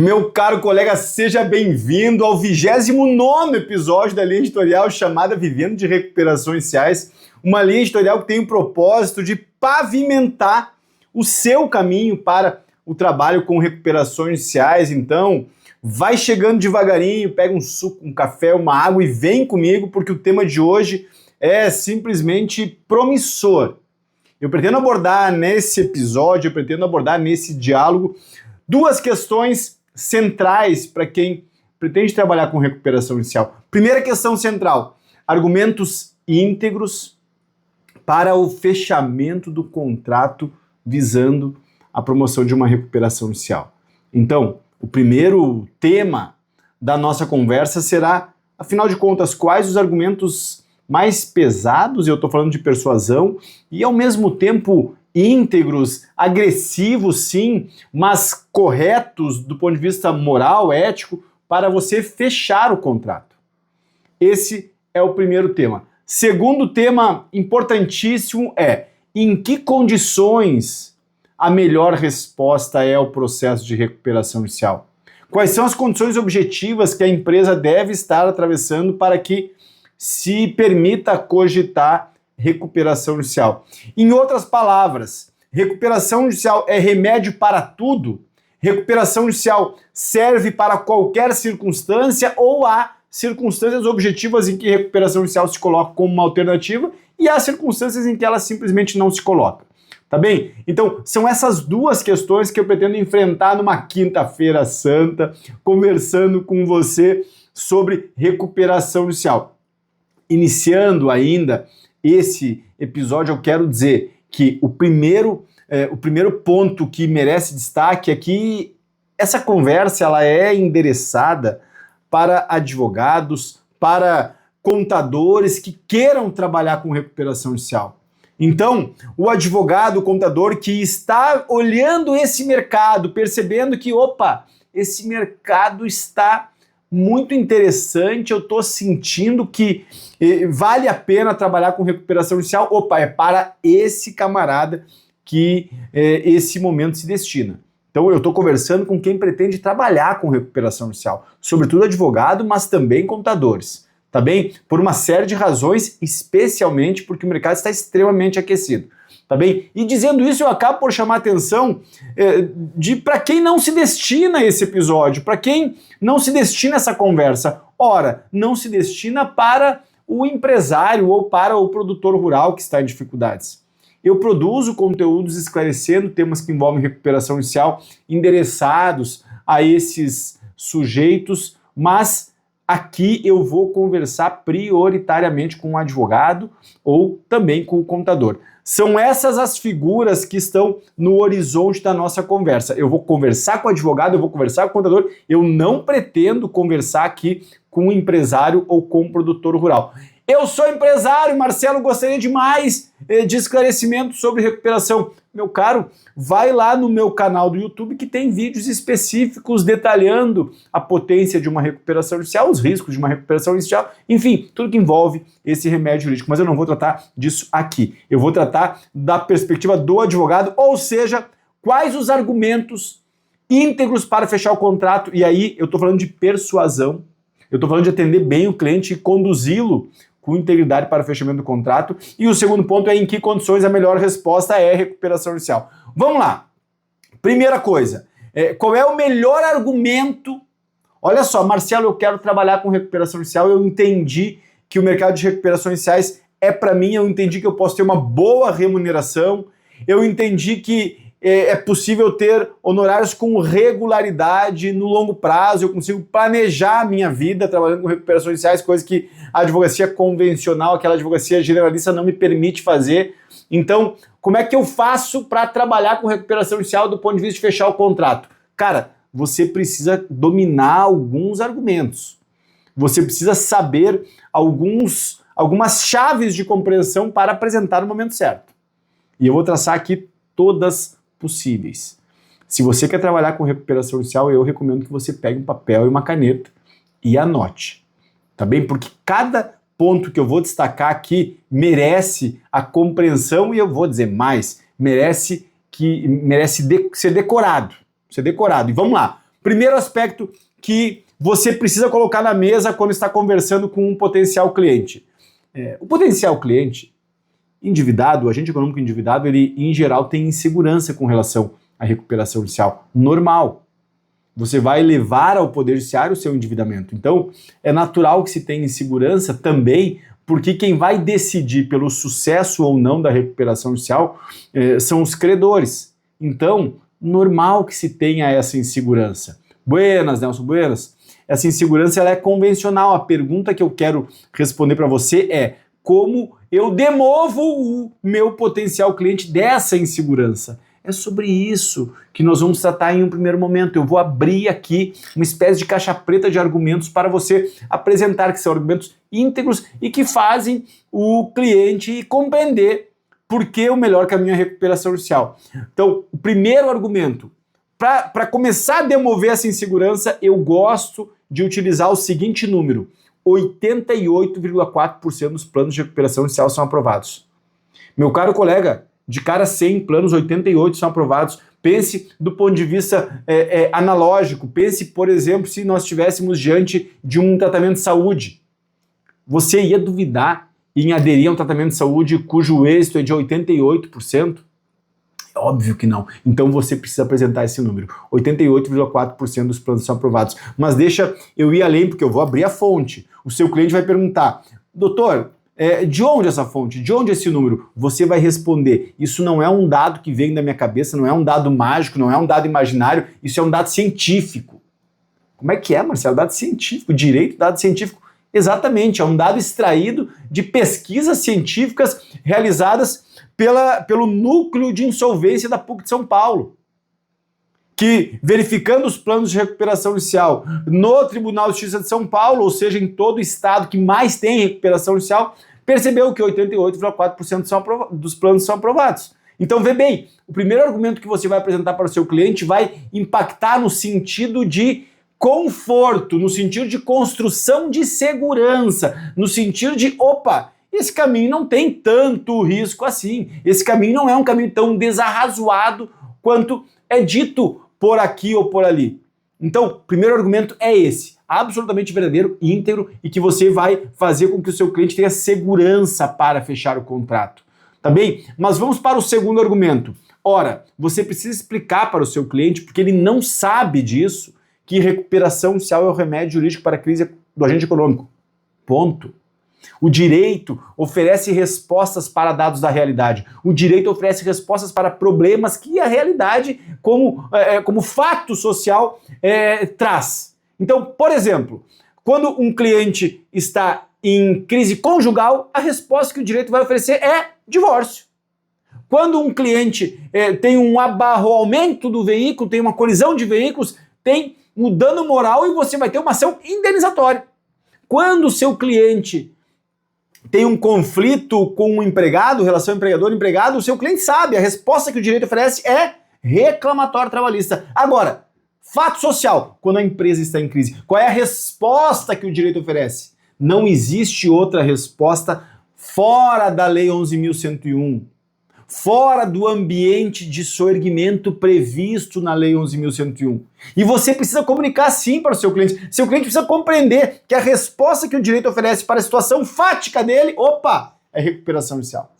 Meu caro colega, seja bem-vindo ao 29º episódio da linha editorial chamada Vivendo de Recuperações Iniciais, uma linha editorial que tem o propósito de pavimentar o seu caminho para o trabalho com recuperações iniciais. Então, vai chegando devagarinho, pega um suco, um café, uma água e vem comigo, porque o tema de hoje é simplesmente promissor. Eu pretendo abordar nesse episódio, eu pretendo abordar nesse diálogo duas questões centrais para quem pretende trabalhar com recuperação inicial. Primeira questão central: argumentos íntegros para o fechamento do contrato visando a promoção de uma recuperação inicial. Então, o primeiro tema da nossa conversa será, afinal de contas, quais os argumentos mais pesados, eu estou falando de persuasão, e ao mesmo tempo íntegros, agressivos sim, mas corretos do ponto de vista moral, ético, para você fechar o contrato. Esse é o primeiro tema. Segundo tema importantíssimo é: em que condições a melhor resposta é o processo de recuperação inicial? Quais são as condições objetivas que a empresa deve estar atravessando para que se permita cogitar recuperação inicial? Em outras palavras, recuperação inicial é remédio para tudo? Recuperação inicial serve para qualquer circunstância ou há circunstâncias objetivas em que recuperação inicial se coloca como uma alternativa e há circunstâncias em que ela simplesmente não se coloca? Tá bem? Então, são essas duas questões que eu pretendo enfrentar numa quinta-feira santa, conversando com você sobre recuperação inicial. Iniciando ainda esse episódio, eu quero dizer que o primeiro ponto que merece destaque é que essa conversa ela é endereçada para advogados, para contadores que queiram trabalhar com recuperação inicial. Então, o advogado, o contador que está olhando esse mercado, percebendo que, esse mercado está muito interessante, eu estou sentindo que vale a pena trabalhar com recuperação inicial, é para esse camarada que esse momento se destina. Então eu estou conversando com quem pretende trabalhar com recuperação inicial, sobretudo advogado, mas também contadores, tá bem? Por uma série de razões, especialmente porque o mercado está extremamente aquecido. Tá bem? E dizendo isso, eu acabo por chamar a atenção para quem não se destina a esse episódio, para quem não se destina a essa conversa. Ora, não se destina para o empresário ou para o produtor rural que está em dificuldades. Eu produzo conteúdos esclarecendo temas que envolvem recuperação inicial, endereçados a esses sujeitos, mas aqui eu vou conversar prioritariamente com o advogado ou também com o contador. São essas as figuras que estão no horizonte da nossa conversa. Eu vou conversar com o advogado, eu vou conversar com o contador, eu não pretendo conversar aqui com o empresário ou com o produtor rural. Eu sou empresário, Marcelo, gostaria de mais de esclarecimento sobre recuperação. Meu caro, vai lá no meu canal do YouTube que tem vídeos específicos detalhando a potência de uma recuperação inicial, os riscos de uma recuperação inicial, enfim, tudo que envolve esse remédio jurídico. Mas eu não vou tratar disso aqui. Eu vou tratar da perspectiva do advogado, ou seja, quais os argumentos íntegros para fechar o contrato. E aí eu estou falando de persuasão, eu estou falando de atender bem o cliente e conduzi-lo com integridade para o fechamento do contrato. E o segundo ponto é em que condições a melhor resposta é recuperação inicial. Vamos lá. Primeira coisa, qual é o melhor argumento? Olha só, Marcelo, eu quero trabalhar com recuperação inicial, eu entendi que o mercado de recuperações iniciais é para mim, eu entendi que eu posso ter uma boa remuneração, eu entendi que é possível ter honorários com regularidade no longo prazo, eu consigo planejar a minha vida trabalhando com recuperações iniciais, coisa que a advocacia convencional, aquela advocacia generalista não me permite fazer. Então, como é que eu faço para trabalhar com recuperação inicial do ponto de vista de fechar o contrato? Cara, você precisa dominar alguns argumentos. Você precisa saber algumas chaves de compreensão para apresentar no momento certo. E eu vou traçar aqui todas possíveis. Se você quer trabalhar com recuperação inicial, eu recomendo que você pegue um papel e uma caneta e anote, tá bem? Porque cada ponto que eu vou destacar aqui merece a compreensão e eu vou dizer mais, merece ser decorado. E vamos lá. primeiro aspecto que você precisa colocar na mesa quando está conversando com um potencial cliente. O potencial cliente endividado, o agente econômico endividado, ele em geral tem insegurança com relação à recuperação judicial. Normal. Você vai levar ao Poder Judiciário o seu endividamento. Então, é natural que se tenha insegurança também, porque quem vai decidir pelo sucesso ou não da recuperação judicial são os credores. Então, normal que se tenha essa insegurança. Buenas, Nelson, buenas. Essa insegurança ela é convencional. A pergunta que eu quero responder para você é: como eu demovo o meu potencial cliente dessa insegurança? É sobre isso que nós vamos tratar em um primeiro momento. Eu vou abrir aqui uma espécie de caixa preta de argumentos para você apresentar, que são argumentos íntegros e que fazem o cliente compreender por que o melhor caminho é a recuperação judicial. Então, o primeiro argumento, para começar a demover essa insegurança, eu gosto de utilizar o seguinte número: 88,4% dos planos de recuperação judicial são aprovados. Meu caro colega, de cada 100 planos, 88 são aprovados. Pense do ponto de vista analógico. Pense, por exemplo, se nós estivéssemos diante de um tratamento de saúde. Você ia duvidar em aderir a um tratamento de saúde cujo êxito é de 88%? É óbvio que não. Então você precisa apresentar esse número. 88,4% dos planos são aprovados. Mas deixa eu ir além, porque eu vou abrir a fonte. O seu cliente vai perguntar: doutor, de onde essa fonte? De onde esse número? Você vai responder: isso não é um dado que vem da minha cabeça, não é um dado mágico, não é um dado imaginário, isso é um dado científico. Como é que é, Marcelo? Dado científico, direito, dado científico. Exatamente, é um dado extraído de pesquisas científicas realizadas pelo núcleo de insolvência da PUC de São Paulo, que, verificando os planos de recuperação judicial no Tribunal de Justiça de São Paulo, ou seja, em todo o estado que mais tem recuperação judicial, percebeu que 88,4% dos planos são aprovados. Então, vê bem, o primeiro argumento que você vai apresentar para o seu cliente vai impactar no sentido de conforto, no sentido de construção de segurança, no sentido de, opa, esse caminho não tem tanto risco assim, esse caminho não é um caminho tão desarrazoado quanto é dito por aqui ou por ali. Então, o primeiro argumento é esse, absolutamente verdadeiro, íntegro, e que você vai fazer com que o seu cliente tenha segurança para fechar o contrato. Tá bem? Mas vamos para o segundo argumento. Ora, você precisa explicar para o seu cliente, porque ele não sabe disso, que recuperação judicial é o remédio jurídico para a crise do agente econômico. Ponto. O direito oferece respostas para dados da realidade. O direito oferece respostas para problemas que a realidade, como fato social, traz. Então, por exemplo, quando um cliente está em crise conjugal, a resposta que o direito vai oferecer é divórcio. Quando um cliente tem um abarroamento do veículo, tem uma colisão de veículos, tem um dano moral e você vai ter uma ação indenizatória. Quando o seu cliente tem um conflito com um empregado, relação empregador-empregado, o seu cliente sabe, a resposta que o direito oferece é reclamatório trabalhista. Agora, fato social, quando a empresa está em crise, qual é a resposta que o direito oferece? Não existe outra resposta fora da Lei 11.101, fora do ambiente de soerguimento previsto na Lei 11.101. E você precisa comunicar sim para o seu cliente. Seu cliente precisa compreender que a resposta que o direito oferece para a situação fática dele, é recuperação judicial.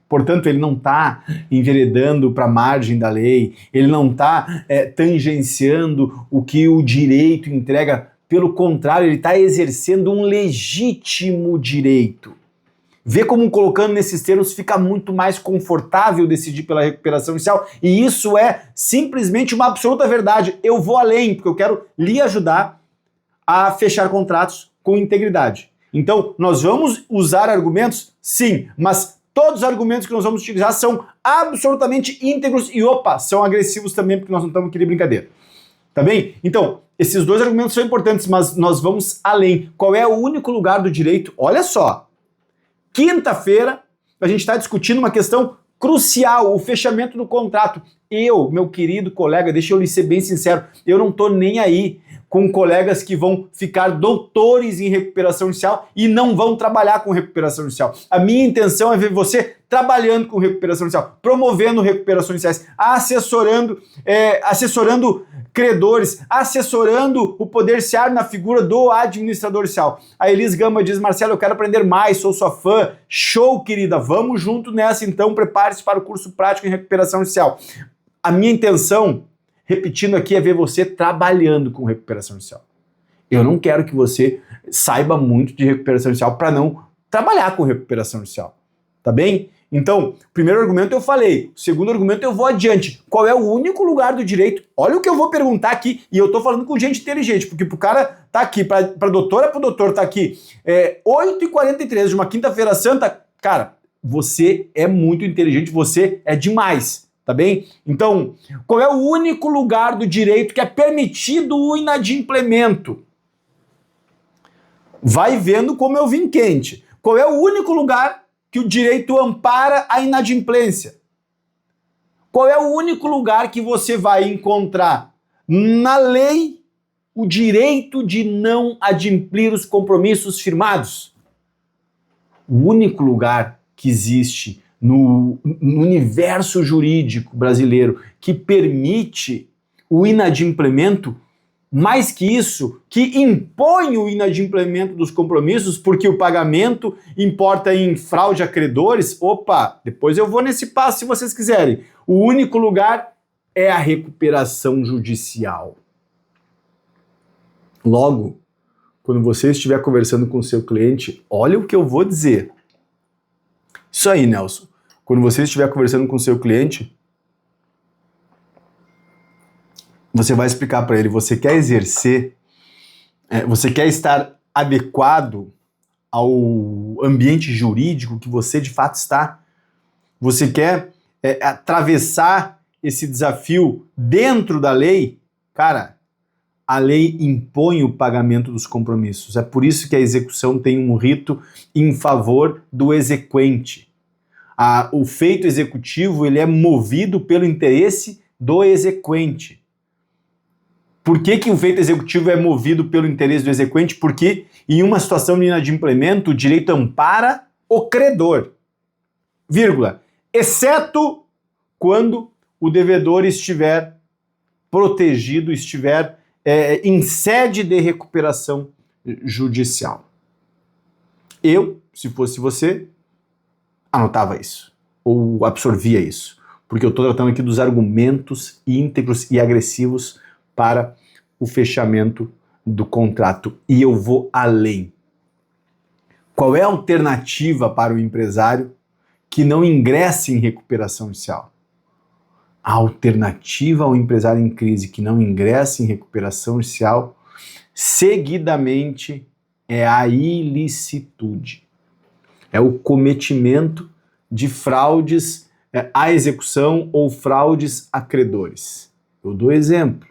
Portanto, ele não está enveredando para a margem da lei, ele não está tangenciando o que o direito entrega. Pelo contrário, ele está exercendo um legítimo direito. Vê como colocando nesses termos fica muito mais confortável decidir pela recuperação judicial, e isso é simplesmente uma absoluta verdade. Eu vou além, porque eu quero lhe ajudar a fechar contratos com integridade. Então, nós vamos usar argumentos? Sim, mas todos os argumentos que nós vamos utilizar são absolutamente íntegros e, são agressivos também, porque nós não estamos aqui de brincadeira. Tá bem? Então, esses dois argumentos são importantes, mas nós vamos além. Qual é o único lugar do direito? Olha só. Quinta-feira, a gente está discutindo uma questão crucial, o fechamento do contrato. Eu, meu querido colega, deixa eu lhe ser bem sincero, eu não estou nem aí com colegas que vão ficar doutores em recuperação judicial e não vão trabalhar com recuperação judicial. A minha intenção é ver você trabalhando com recuperação judicial, promovendo recuperações judiciais, assessorando credores, assessorando o poder judiciário na figura do administrador judicial. A Elis Gama diz: Marcelo, eu quero aprender mais, sou sua fã. Show, querida, vamos junto nessa então, prepare-se para o curso prático em recuperação judicial. A minha intenção, repetindo aqui, é ver você trabalhando com recuperação judicial. Eu não quero que você saiba muito de recuperação judicial para não trabalhar com recuperação judicial, tá bem? Então, primeiro argumento eu falei, o segundo argumento eu vou adiante. Qual é o único lugar do direito? Olha o que eu vou perguntar aqui, e eu tô falando com gente inteligente, porque pro cara tá aqui, pra doutora, pro doutor tá aqui, 8h43 de uma quinta-feira santa, cara, você é muito inteligente, você é demais, tá bem? Então, qual é o único lugar do direito que é permitido o inadimplemento? Vai vendo como eu vim quente. Qual é o único lugar que o direito ampara a inadimplência? Qual é o único lugar que você vai encontrar na lei o direito de não adimplir os compromissos firmados? O único lugar que existe no universo jurídico brasileiro que permite o inadimplemento, mais que isso, que impõe o inadimplemento dos compromissos porque o pagamento importa em fraude a credores. Opa, depois eu vou nesse passo se vocês quiserem. O único lugar é a recuperação judicial. Logo, quando você estiver conversando com o seu cliente, olha o que eu vou dizer. Isso aí, Nelson. Quando você estiver conversando com o seu cliente, você vai explicar para ele, você quer exercer, você quer estar adequado ao ambiente jurídico que você de fato está? Você quer atravessar esse desafio dentro da lei? Cara, a lei impõe o pagamento dos compromissos. É por isso que a execução tem um rito em favor do exequente. O feito executivo ele é movido pelo interesse do exequente. Por que o feito executivo é movido pelo interesse do exequente? Porque em uma situação de inadimplemento, o direito ampara o credor, vírgula, exceto quando o devedor estiver protegido, estiver em sede de recuperação judicial. Eu, se fosse você, anotava isso, ou absorvia isso, porque eu estou tratando aqui dos argumentos íntegros e agressivos para o fechamento do contrato. E eu vou além. Qual é a alternativa para o empresário que não ingresse em recuperação judicial? A alternativa ao empresário em crise que não ingressa em recuperação judicial, seguidamente, é a ilicitude. É o cometimento de fraudes à execução ou fraudes a credores. Eu dou exemplo: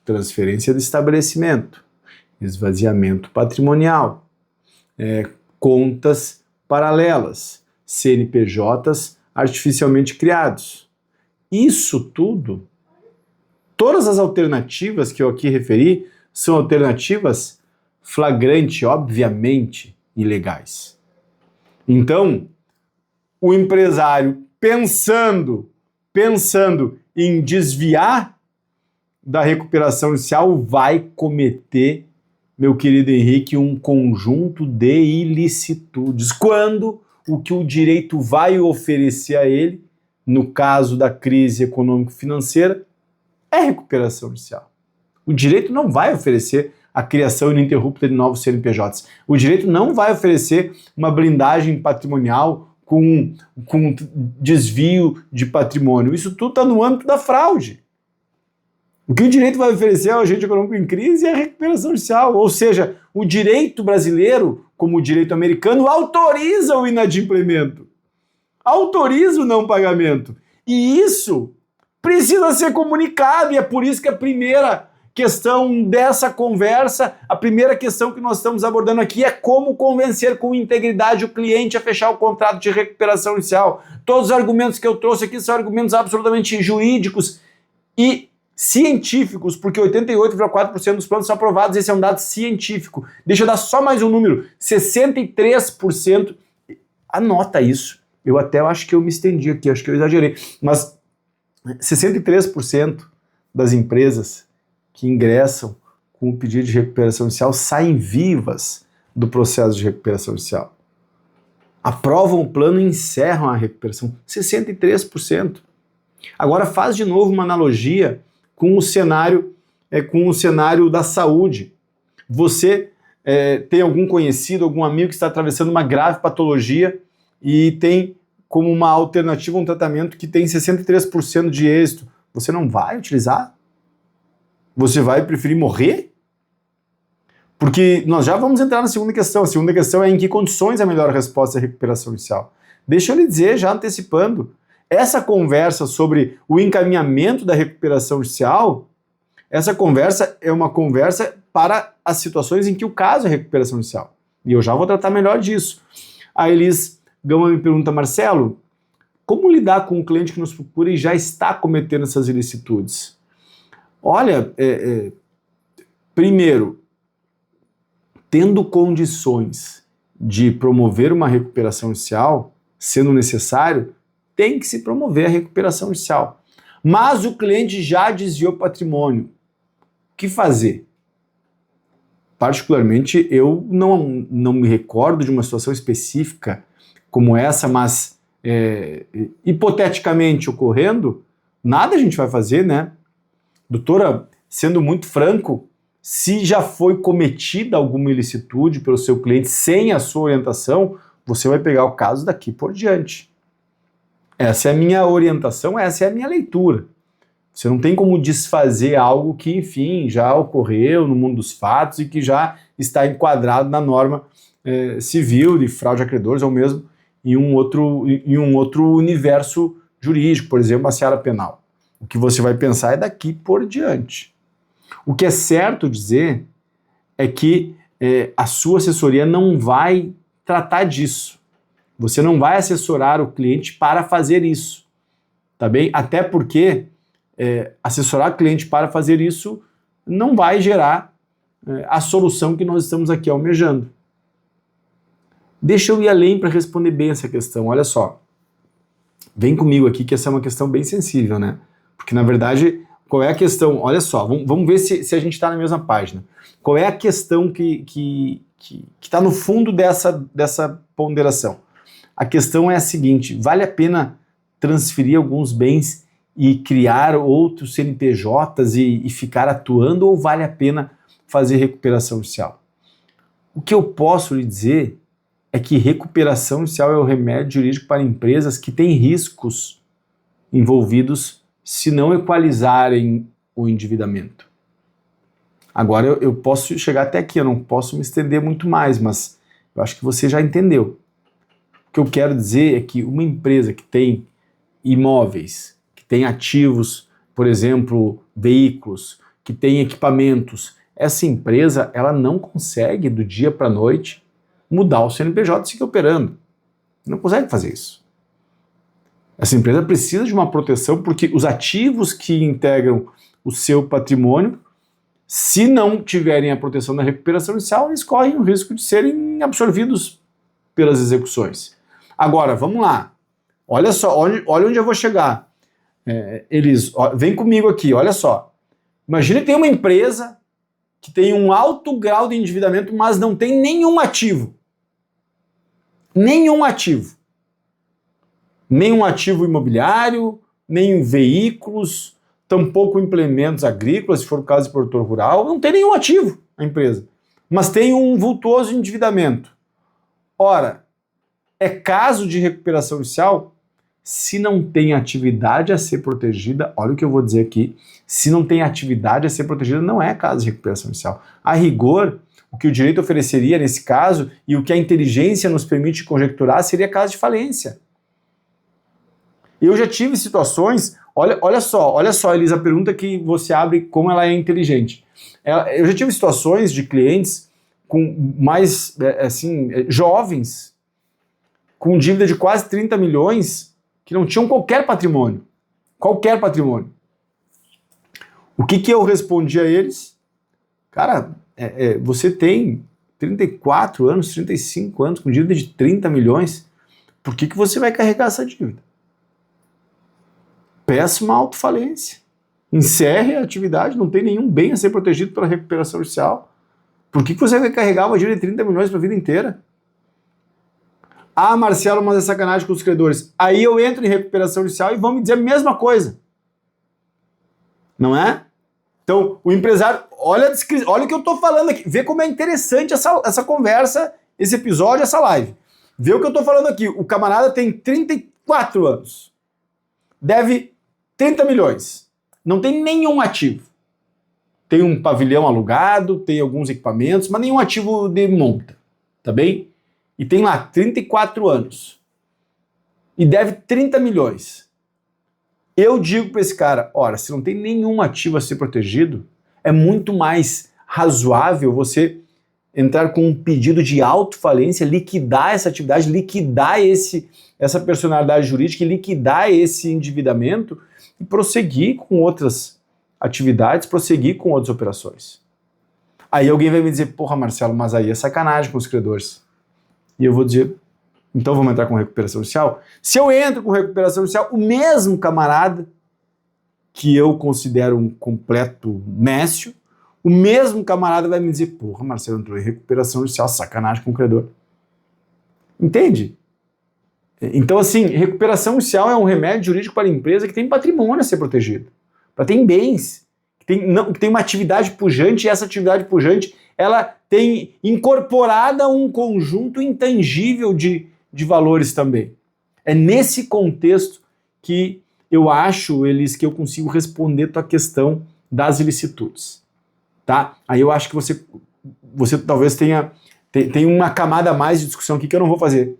transferência do estabelecimento, esvaziamento patrimonial, contas paralelas, CNPJs artificialmente criados. Isso tudo, todas as alternativas que eu aqui referi, são alternativas flagrante, obviamente, ilegais. Então, o empresário pensando em desviar da recuperação judicial vai cometer, meu querido Henrique, um conjunto de ilicitudes. Quando o que o direito vai oferecer a ele, no caso da crise econômico-financeira, é recuperação judicial. O direito não vai oferecer a criação ininterrupta de novos CNPJs. O direito não vai oferecer uma blindagem patrimonial com desvio de patrimônio. Isso tudo está no âmbito da fraude. O que o direito vai oferecer ao agente econômico em crise é a recuperação judicial. Ou seja, o direito brasileiro, como o direito americano, autoriza o inadimplemento. Autoriza o não pagamento. E isso precisa ser comunicado, e é por isso que a primeira questão dessa conversa, a primeira questão que nós estamos abordando aqui é como convencer com integridade o cliente a fechar o contrato de recuperação judicial. Todos os argumentos que eu trouxe aqui são argumentos absolutamente jurídicos e científicos, porque 88,4% dos planos são aprovados, esse é um dado científico. Deixa eu dar só mais um número, 63%, anota isso, Eu até acho que eu me estendi aqui, acho que eu exagerei, mas 63% das empresas que ingressam com o pedido de recuperação judicial saem vivas do processo de recuperação judicial. Aprovam o plano e encerram a recuperação. 63%. Agora faz de novo uma analogia com o cenário da saúde. Você tem algum conhecido, algum amigo que está atravessando uma grave patologia e tem como uma alternativa um tratamento que tem 63% de êxito. Você não vai utilizar? Você vai preferir morrer? Porque nós já vamos entrar na segunda questão. A segunda questão é em que condições a melhor resposta é a recuperação judicial. Deixa eu lhe dizer, já antecipando, essa conversa sobre o encaminhamento da recuperação judicial, essa conversa é uma conversa para as situações em que o caso é recuperação judicial. E eu já vou tratar melhor disso. A Elis Gama me pergunta, Marcelo, como lidar com um cliente que nos procura e já está cometendo essas ilicitudes? Olha, primeiro, tendo condições de promover uma recuperação judicial, sendo necessário, tem que se promover a recuperação judicial. Mas o cliente já desviou patrimônio. O que fazer? Particularmente, eu não me recordo de uma situação específica como essa, mas hipoteticamente ocorrendo, nada a gente vai fazer, né? Doutora, sendo muito franco, se já foi cometida alguma ilicitude pelo seu cliente sem a sua orientação, você vai pegar o caso daqui por diante. Essa é a minha orientação, essa é a minha leitura. Você não tem como desfazer algo que, enfim, já ocorreu no mundo dos fatos e que já está enquadrado na norma civil de fraude a credores ou mesmo em um outro universo jurídico, por exemplo, a seara penal. O que você vai pensar é daqui por diante. O que é certo dizer é que a sua assessoria não vai tratar disso. Você não vai assessorar o cliente para fazer isso, tá bem? Até porque assessorar o cliente para fazer isso não vai gerar a solução que nós estamos aqui almejando. Deixa eu ir além para responder bem essa questão. Olha só, vem comigo aqui que essa é uma questão bem sensível, né? Porque na verdade, qual é a questão? Olha só, vamos ver se a gente está na mesma página. Qual é a questão que está no fundo dessa ponderação? A questão é a seguinte, vale a pena transferir alguns bens e criar outros CNPJs e ficar atuando ou vale a pena fazer recuperação judicial? O que eu posso lhe dizer é que recuperação judicial é o remédio jurídico para empresas que têm riscos envolvidos se não equalizarem o endividamento. Agora eu posso chegar até aqui, eu não posso me estender muito mais, mas eu acho que você já entendeu. O que eu quero dizer é que uma empresa que tem imóveis, que tem ativos, por exemplo, veículos, que tem equipamentos, essa empresa ela não consegue do dia para a noite mudar o CNPJ e seguir operando. Não consegue fazer isso. Essa empresa precisa de uma proteção porque os ativos que integram o seu patrimônio, se não tiverem a proteção da recuperação judicial, eles correm o risco de serem absorvidos pelas execuções. Agora, vamos lá. Olha só, olha onde eu vou chegar. Elis, vem comigo aqui, olha só. Imagina que tem uma empresa que tem um alto grau de endividamento, mas não tem nenhum ativo. Nenhum ativo. Nenhum ativo imobiliário, nem veículos, tampouco implementos agrícolas, se for o caso de produtor rural, não tem nenhum ativo a empresa, mas tem um vultuoso endividamento. Ora, é caso de recuperação judicial se não tem atividade a ser protegida. Olha o que eu vou dizer aqui, se não tem atividade a ser protegida, não é caso de recuperação judicial. A rigor, o que o direito ofereceria nesse caso e o que a inteligência nos permite conjecturar seria caso de falência. Eu já tive situações, olha só, Elisa, a pergunta que você abre, como ela é inteligente. Eu já tive situações de clientes com mais, jovens, com dívida de quase 30 milhões, que não tinham qualquer patrimônio. Qualquer patrimônio. O que eu respondi a eles? Cara, você tem 34 anos, 35 anos, com dívida de 30 milhões, por que você vai carregar essa dívida? Peça uma autofalência. Encerre a atividade, não tem nenhum bem a ser protegido pela recuperação judicial. Por que você vai carregar uma dívida de 30 milhões para a vida inteira? Ah, Marcelo, mas é sacanagem com os credores. Aí eu entro em recuperação judicial e vão me dizer a mesma coisa. Não é? Então, o empresário, olha o que eu estou falando aqui. Vê como é interessante essa conversa, esse episódio, essa live. Vê o que eu estou falando aqui. O camarada tem 34 anos. Deve 30 milhões. Não tem nenhum ativo. Tem um pavilhão alugado, tem alguns equipamentos, mas nenhum ativo de monta. Tá bem? E tem lá 34 anos. E deve 30 milhões. Eu digo para esse cara, ora, se não tem nenhum ativo a ser protegido, é muito mais razoável você entrar com um pedido de autofalência, liquidar essa atividade, liquidar essa personalidade jurídica, liquidar esse endividamento e prosseguir com outras atividades, prosseguir com outras operações. Aí alguém vai me dizer, porra, Marcelo, mas aí é sacanagem com os credores. E eu vou dizer, então vamos entrar com recuperação judicial? Se eu entro com recuperação judicial, o mesmo camarada, que eu considero um completo nécio, o mesmo camarada vai me dizer, porra, Marcelo entrou em recuperação judicial, sacanagem com o credor. Entende? Então, assim, recuperação judicial é um remédio jurídico para a empresa que tem patrimônio a ser protegido, para ter bens, que tem uma atividade pujante, e essa atividade pujante ela tem incorporada um conjunto intangível de valores também. É nesse contexto que eu acho, Elis, que eu consigo responder tua questão das ilicitudes. Tá? Aí eu acho que você talvez tenha uma camada a mais de discussão aqui que eu não vou fazer,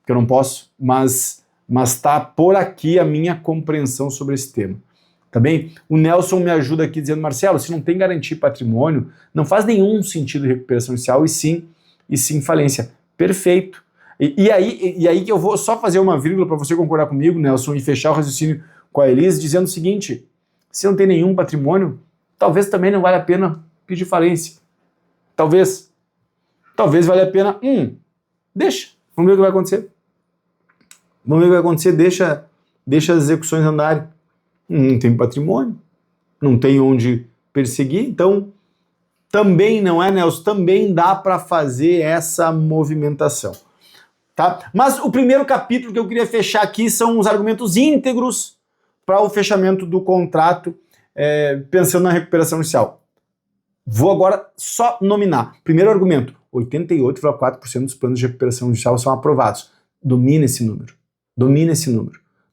que eu não posso, mas tá por aqui a minha compreensão sobre esse tema. Tá bem? O Nelson me ajuda aqui dizendo, Marcelo, se não tem garantia de patrimônio, não faz nenhum sentido recuperação judicial e sim falência. Perfeito. E aí que eu vou só fazer uma vírgula para você concordar comigo, Nelson, e fechar o raciocínio com a Elise, dizendo o seguinte, se não tem nenhum patrimônio, talvez também não vale a pena pedir falência. Talvez valha a pena, deixa, vamos ver o que vai acontecer. Vamos ver o que vai acontecer, deixa as execuções andarem. Não tem patrimônio, não tem onde perseguir, então também, não é, Nelson? Também dá para fazer essa movimentação. Tá? Mas o primeiro capítulo que eu queria fechar aqui são os argumentos íntegros para o fechamento do contrato, pensando na recuperação judicial. Vou agora só nominar. Primeiro argumento, 88,4% dos planos de recuperação judicial são aprovados. Domina esse número.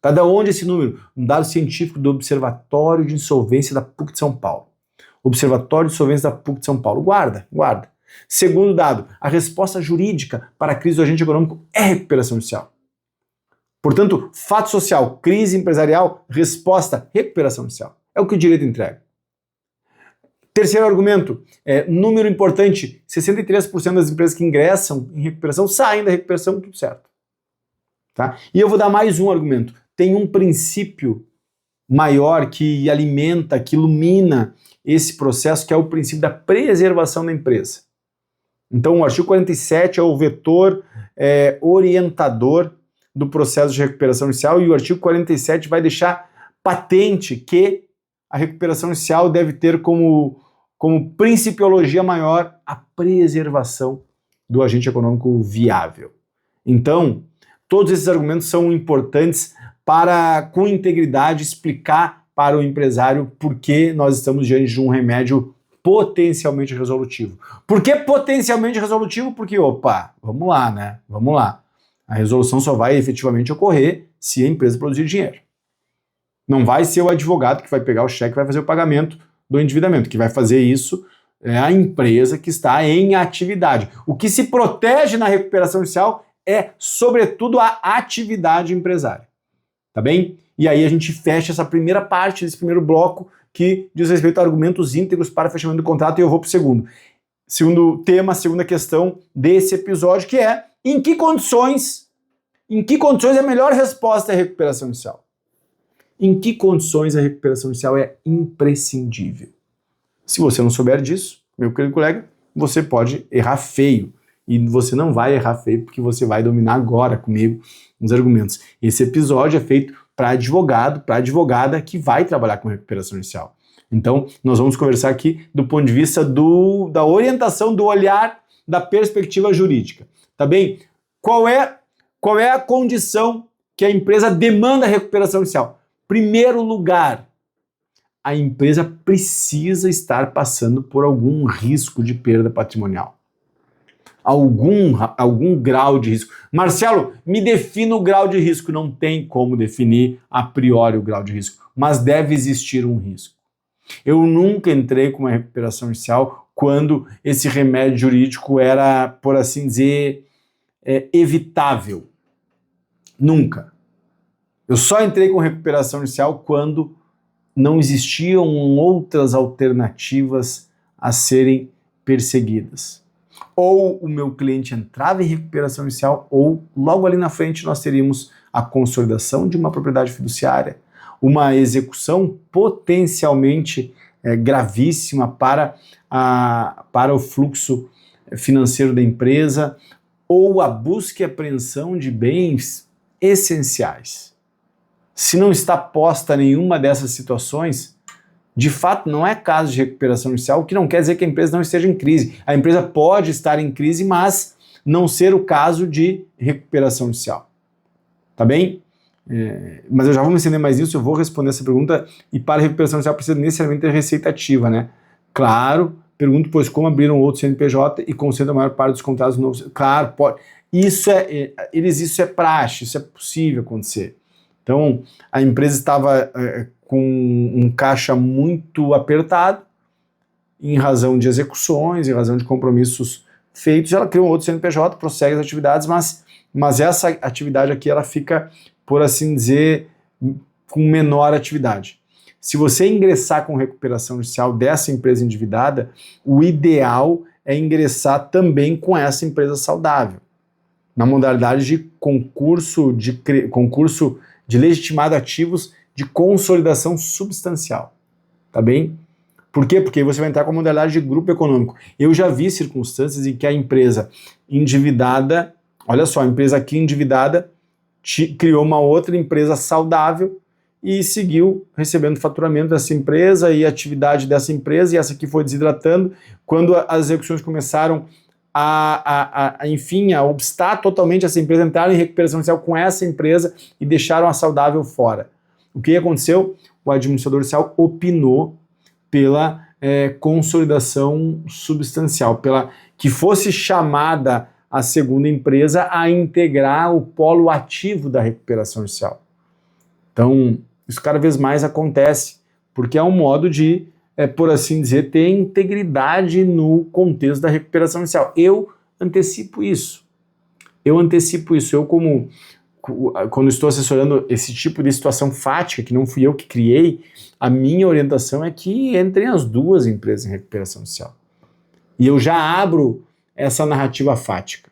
Tá? Da onde esse número? Um dado científico do Observatório de Insolvência da PUC de São Paulo. Observatório de Insolvência da PUC de São Paulo. Guarda. Segundo dado, a resposta jurídica para a crise do agente econômico é recuperação judicial. Portanto, fato social, crise empresarial, resposta, recuperação judicial. É o que o direito entrega. Terceiro argumento, número importante, 63% das empresas que ingressam em recuperação saem da recuperação, tudo certo. Tá? E eu vou dar mais um argumento. Tem um princípio maior que alimenta, que ilumina esse processo, que é o princípio da preservação da empresa. Então, o artigo 47 é o vetor orientador do processo de recuperação judicial, e o artigo 47 vai deixar patente que a recuperação judicial deve ter como principiologia maior a preservação do agente econômico viável. Então, todos esses argumentos são importantes para, com integridade, explicar para o empresário por que nós estamos diante de um remédio potencialmente resolutivo. Por que potencialmente resolutivo? Porque, vamos lá, né? Vamos lá. A resolução só vai efetivamente ocorrer se a empresa produzir dinheiro. Não vai ser o advogado que vai pegar o cheque e vai fazer o pagamento do endividamento. Que vai fazer isso é a empresa que está em atividade. O que se protege na recuperação judicial é, sobretudo, a atividade empresária. Tá bem? E aí a gente fecha essa primeira parte desse primeiro bloco que diz respeito a argumentos íntegros para fechamento do contrato, e eu vou para o segundo tema, segunda questão desse episódio, que é em que condições a melhor resposta é a recuperação judicial? Em que condições a recuperação judicial é imprescindível? Se você não souber disso, meu querido colega, você pode errar feio E você não vai errar feio, porque você vai dominar agora comigo os argumentos. Esse episódio é feito para advogado, para advogada que vai trabalhar com recuperação judicial. Então, nós vamos conversar aqui do ponto de vista da orientação, do olhar, da perspectiva jurídica. Tá bem? Qual é a condição que a empresa demanda recuperação judicial? Primeiro lugar, a empresa precisa estar passando por algum risco de perda patrimonial. Algum grau de risco. Marcelo, me defina o grau de risco. Não tem como definir a priori o grau de risco, mas deve existir um risco. Eu nunca entrei com uma recuperação judicial quando esse remédio jurídico era, por assim dizer, evitável. Nunca. Eu só entrei com recuperação judicial quando não existiam outras alternativas a serem perseguidas. Ou o meu cliente entrava em recuperação judicial, ou logo ali na frente nós teríamos a consolidação de uma propriedade fiduciária, uma execução potencialmente gravíssima para o fluxo financeiro da empresa, ou a busca e apreensão de bens essenciais. Se não está posta nenhuma dessas situações, de fato não é caso de recuperação judicial, o que não quer dizer que a empresa não esteja em crise. A empresa pode estar em crise, mas não ser o caso de recuperação judicial. Tá bem? Mas eu já vou me estender mais nisso, eu vou responder essa pergunta, e para a recuperação judicial precisa necessariamente ter receita ativa, né? Claro, pergunto, pois, como abriram outro CNPJ e concentram a maior parte dos contratos novos? Claro, pode. Isso é praxe, isso é possível acontecer. Então, a empresa estava com um caixa muito apertado, em razão de execuções, em razão de compromissos feitos, ela cria um outro CNPJ, prossegue as atividades, mas essa atividade aqui, ela fica, por assim dizer, com menor atividade. Se você ingressar com recuperação judicial dessa empresa endividada, o ideal é ingressar também com essa empresa saudável, na modalidade de concurso de legitimado ativos de consolidação substancial, tá bem? Por quê? Porque você vai entrar com a modalidade de grupo econômico. Eu já vi circunstâncias em que a empresa endividada, olha só, a empresa aqui endividada criou uma outra empresa saudável e seguiu recebendo faturamento dessa empresa e atividade dessa empresa, e essa aqui foi desidratando. Quando as execuções começaram enfim, a obstar totalmente essa empresa, entraram em recuperação judicial com essa empresa e deixaram a saudável fora. O que aconteceu? O administrador judicial opinou pela consolidação substancial, pela que fosse chamada a segunda empresa a integrar o polo ativo da recuperação judicial. Então, isso cada vez mais acontece, porque é um modo de, por assim dizer, ter integridade no contexto da recuperação judicial. Eu antecipo isso. Eu, quando estou assessorando esse tipo de situação fática, que não fui eu que criei, a minha orientação é que entrem as duas empresas em recuperação judicial. E eu já abro essa narrativa fática.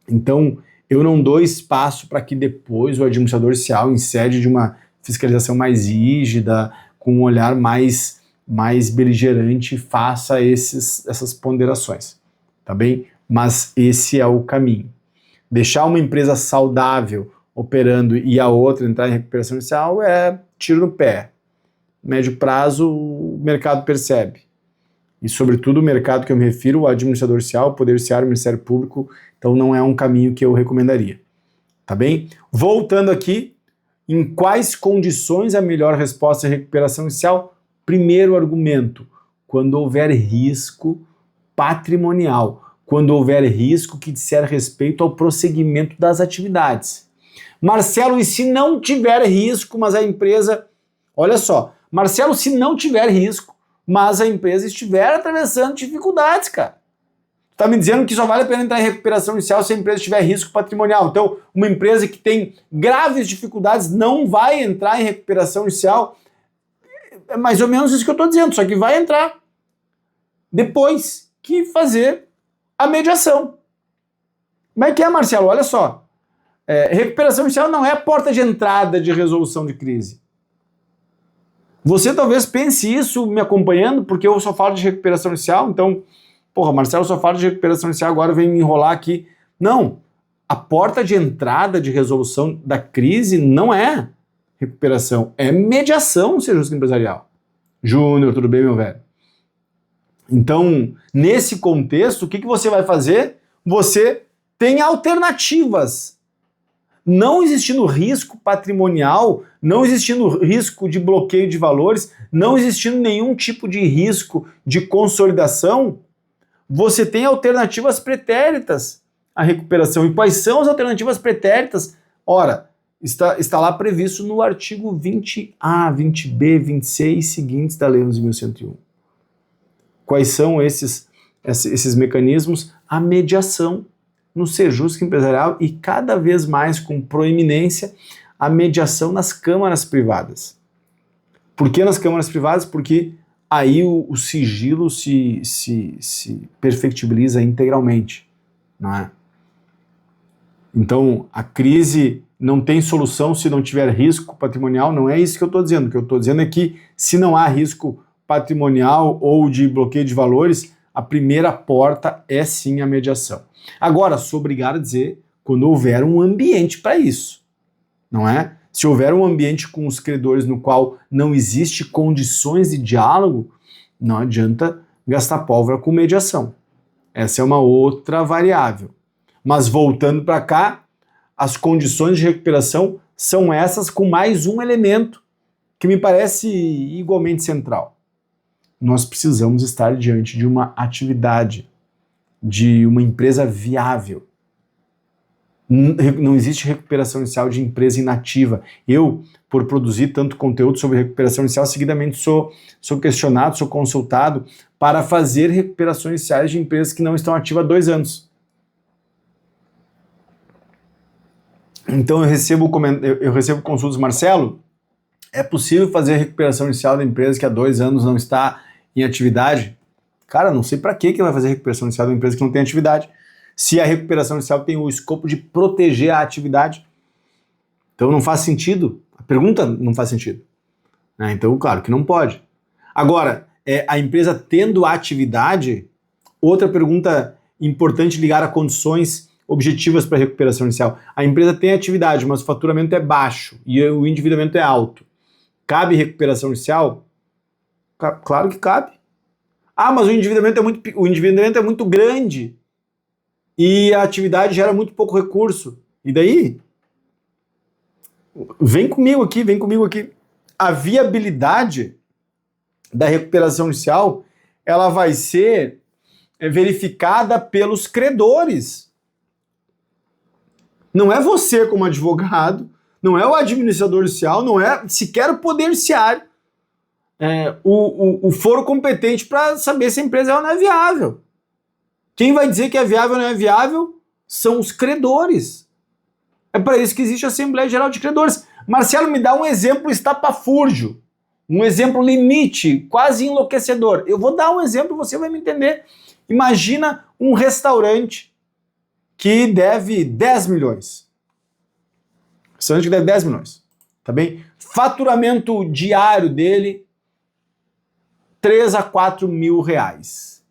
Então, eu não dou espaço para que depois o administrador judicial, em sede de uma fiscalização mais rígida, com um olhar mais beligerante, faça essas ponderações, tá bem? Mas esse é o caminho. Deixar uma empresa saudável operando e a outra entrar em recuperação judicial é tiro no pé. Médio prazo, o mercado percebe. E, sobretudo, o mercado que eu me refiro, o administrador judicial, o Poder Judiciário, o Ministério Público, então não é um caminho que eu recomendaria. Tá bem? Voltando aqui, em quais condições a melhor resposta à recuperação judicial? Primeiro argumento, quando houver risco patrimonial, quando houver risco que disser respeito ao prosseguimento das atividades. Marcelo, e se não tiver risco, mas a empresa... Olha só, Marcelo, se não tiver risco, mas a empresa estiver atravessando dificuldades, cara. Está me dizendo que só vale a pena entrar em recuperação judicial se a empresa tiver risco patrimonial. Então, uma empresa que tem graves dificuldades não vai entrar em recuperação judicial. É mais ou menos isso que eu estou dizendo, só que vai entrar depois que fazer a mediação. Como é que é, Marcelo? Olha só. Recuperação judicial não é a porta de entrada de resolução de crise. Você talvez pense isso me acompanhando, porque eu só falo de recuperação judicial, então Porra, Marcelo só fala de recuperação inicial, agora vem me enrolar aqui. Não, a porta de entrada de resolução da crise não é recuperação, é mediação, seja justo empresarial. Júnior, tudo bem, meu velho? Então, nesse contexto, o que você vai fazer? Você tem alternativas. Não existindo risco patrimonial, não existindo risco de bloqueio de valores, não existindo nenhum tipo de risco de consolidação, você tem alternativas pretéritas à recuperação. E quais são as alternativas pretéritas? Ora, está lá previsto no artigo 20A, 20B, 26 seguintes da Lei 11.101. Quais são esses mecanismos? A mediação no Sejusc empresarial e cada vez mais com proeminência a mediação nas câmaras privadas. Por que nas câmaras privadas? Porque aí o sigilo se perfectibiliza integralmente, não é? Então, a crise não tem solução se não tiver risco patrimonial, não é isso que eu estou dizendo. O que eu estou dizendo é que se não há risco patrimonial ou de bloqueio de valores, a primeira porta é sim a mediação. Agora, sou obrigado a dizer quando houver um ambiente para isso, não é? Se houver um ambiente com os credores no qual não existe condições de diálogo, não adianta gastar pólvora com mediação. Essa é uma outra variável. Mas voltando para cá, as condições de recuperação são essas com mais um elemento que me parece igualmente central. Nós precisamos estar diante de uma atividade, de uma empresa viável. Não existe recuperação inicial de empresa inativa. Eu, por produzir tanto conteúdo sobre recuperação inicial, seguidamente sou questionado, sou consultado para fazer recuperações iniciais de empresas que não estão ativas há 2 anos. Então eu recebo consultas, Marcelo, é possível fazer recuperação inicial da empresa que há 2 anos não está em atividade? Cara, não sei para que ele vai fazer recuperação inicial da empresa que não tem atividade. Se a recuperação inicial tem o escopo de proteger a atividade. Então não faz sentido. A pergunta não faz sentido. Então, claro que não pode. Agora, a empresa tendo a atividade, outra pergunta importante ligada a condições objetivas para a recuperação inicial. A empresa tem atividade, mas o faturamento é baixo e o endividamento é alto. Cabe recuperação inicial? Claro que cabe. Ah, mas o endividamento é muito grande e a atividade gera muito pouco recurso. E daí? Vem comigo aqui. A viabilidade da recuperação inicial, ela vai ser verificada pelos credores. Não é você como advogado, não é o administrador judicial, não é sequer o poder judiciário. O foro competente para saber se a empresa é ou não é viável. Quem vai dizer que é viável ou não é viável são os credores. É para isso que existe a Assembleia Geral de Credores. Marcelo, me dá um exemplo estapafúrdio, um exemplo limite, quase enlouquecedor. Eu vou dar um exemplo e você vai me entender. Imagina um restaurante que deve 10 milhões. Restaurante que deve 10 milhões, tá bem? Faturamento diário dele, 3 a 4 mil reais.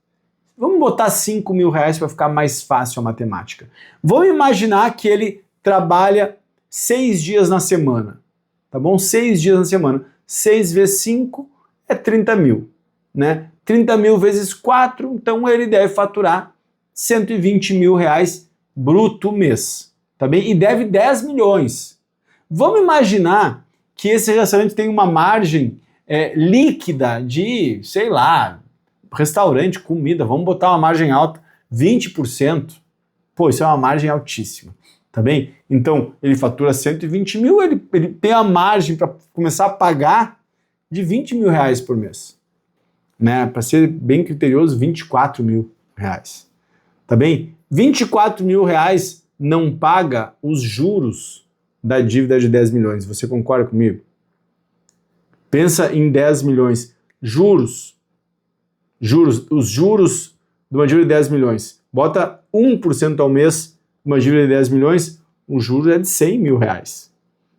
Vamos botar 5 mil reais para ficar mais fácil a matemática. Vamos imaginar que ele trabalha 6 dias na semana, tá bom? 6 dias na semana. 6 vezes 5 é 30 mil, né? 30 mil vezes 4, então ele deve faturar 120 mil reais bruto mês, tá bem? E deve 10 milhões. Vamos imaginar que esse restaurante tem uma margem líquida de, sei lá, restaurante, comida, vamos botar uma margem alta, 20%. Pô, isso é uma margem altíssima, tá bem? Então, ele fatura 120 mil, ele tem a margem para começar a pagar de 20 mil reais por mês, né? Para ser bem criterioso, 24 mil reais, tá bem? 24 mil reais não paga os juros da dívida de 10 milhões. Você concorda comigo? Pensa em 10 milhões. Juros, os juros de uma dívida de 10 milhões. Bota 1% ao mês, uma dívida de 10 milhões, o juro é de 100 mil reais.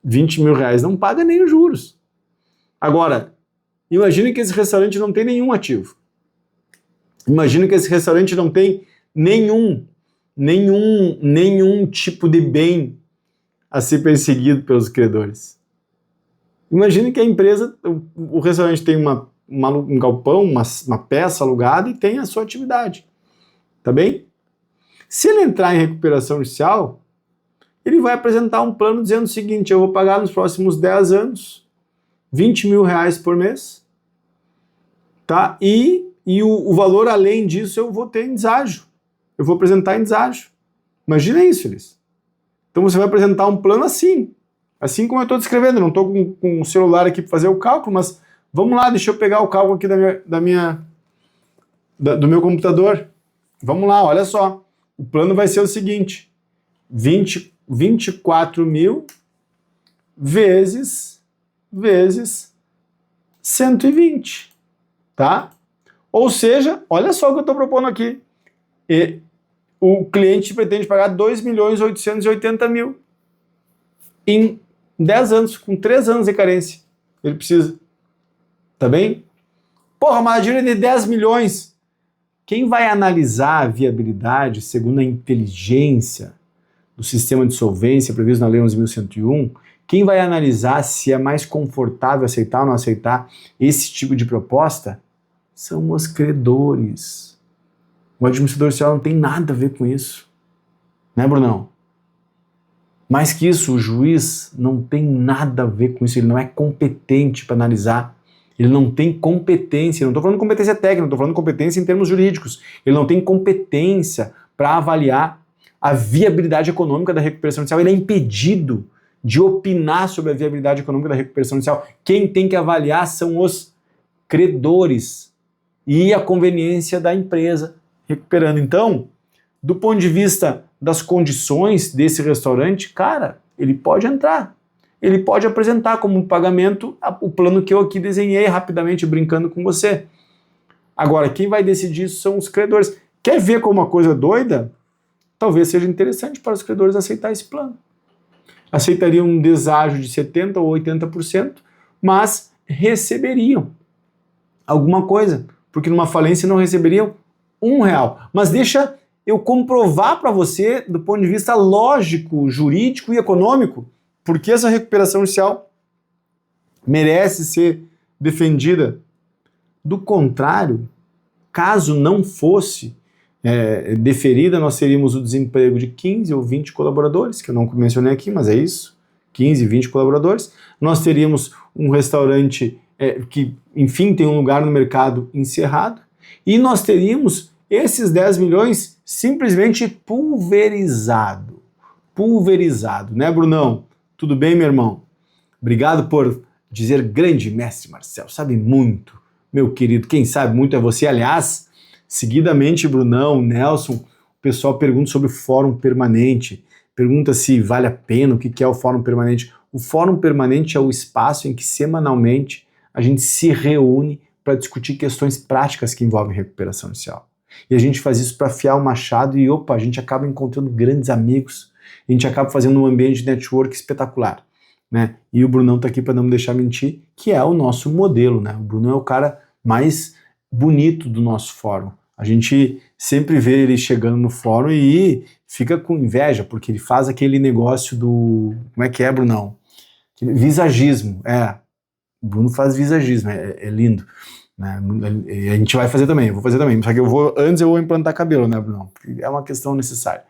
20 mil reais não paga nem os juros. Agora, imagine que esse restaurante não tem nenhum ativo. Imagina que esse restaurante não tem nenhum tipo de bem a ser perseguido pelos credores. Imagina que a empresa, o restaurante tem um galpão, uma peça alugada e tem a sua atividade. Tá bem? Se ele entrar em recuperação judicial, ele vai apresentar um plano dizendo o seguinte: eu vou pagar nos próximos 10 anos 20 mil reais por mês, tá? E o valor além disso eu vou ter em deságio. Eu vou apresentar em deságio. Imagina isso, Elis. Então você vai apresentar um plano assim como eu estou descrevendo. Eu não estou com o celular aqui para fazer o cálculo, mas vamos lá, deixa eu pegar o cálculo aqui do meu computador. Vamos lá, olha só. O plano vai ser o seguinte: 24 mil vezes 120, tá? Ou seja, olha só o que eu estou propondo aqui. O cliente pretende pagar 2.880.000 em 10 anos, com 3 anos de carência. Ele precisa. Tá bem? Porra, uma dívida de 10 milhões. Quem vai analisar a viabilidade, segundo a inteligência do sistema de solvência previsto na Lei 11.101, quem vai analisar se é mais confortável aceitar ou não aceitar esse tipo de proposta são os credores. O administrador judicial não tem nada a ver com isso. Né, Brunão? Mais que isso, o juiz não tem nada a ver com isso, ele não é competente para analisar. Ele não tem competência, não estou falando de competência técnica, estou falando de competência em termos jurídicos. Ele não tem competência para avaliar a viabilidade econômica da recuperação judicial. Ele é impedido de opinar sobre a viabilidade econômica da recuperação judicial. Quem tem que avaliar são os credores e a conveniência da empresa recuperando. Então, do ponto de vista das condições desse restaurante, cara, ele pode entrar. Ele pode apresentar como pagamento o plano que eu aqui desenhei rapidamente, brincando com você. Agora, quem vai decidir isso são os credores. Quer ver como uma coisa doida? Talvez seja interessante para os credores aceitar esse plano. Aceitariam um deságio de 70% ou 80%, mas receberiam alguma coisa, porque numa falência não receberiam R$1. Mas deixa eu comprovar para você, do ponto de vista lógico, jurídico e econômico, porque essa recuperação judicial merece ser defendida. Do contrário, caso não fosse deferida, nós teríamos o desemprego de 15 ou 20 colaboradores, que eu não mencionei aqui, mas é isso, 15, 20 colaboradores. Nós teríamos um restaurante que, enfim, tem um lugar no mercado encerrado, e nós teríamos esses 10 milhões simplesmente pulverizado, né, Brunão? Tudo bem, meu irmão? Obrigado por dizer grande mestre Marcel, sabe muito, meu querido, quem sabe muito é você. Aliás, seguidamente, Brunão, Nelson, o pessoal pergunta sobre o Fórum Permanente, pergunta se vale a pena, o que é o Fórum Permanente. O Fórum Permanente é o espaço em que semanalmente a gente se reúne para discutir questões práticas que envolvem recuperação judicial. E a gente faz isso para afiar o machado e, a gente acaba encontrando grandes amigos, a gente acaba fazendo um ambiente de network espetacular, né? E o Brunão está aqui para não me deixar mentir, que é o nosso modelo, né? O Brunão é o cara mais bonito do nosso fórum. A gente sempre vê ele chegando no fórum e fica com inveja, porque ele faz aquele negócio do... Como é que é, Brunão? Visagismo, O Bruno faz visagismo, é lindo. Né? A gente vai fazer também, eu vou fazer também. Só que antes eu vou implantar cabelo, né, Bruno? É uma questão necessária.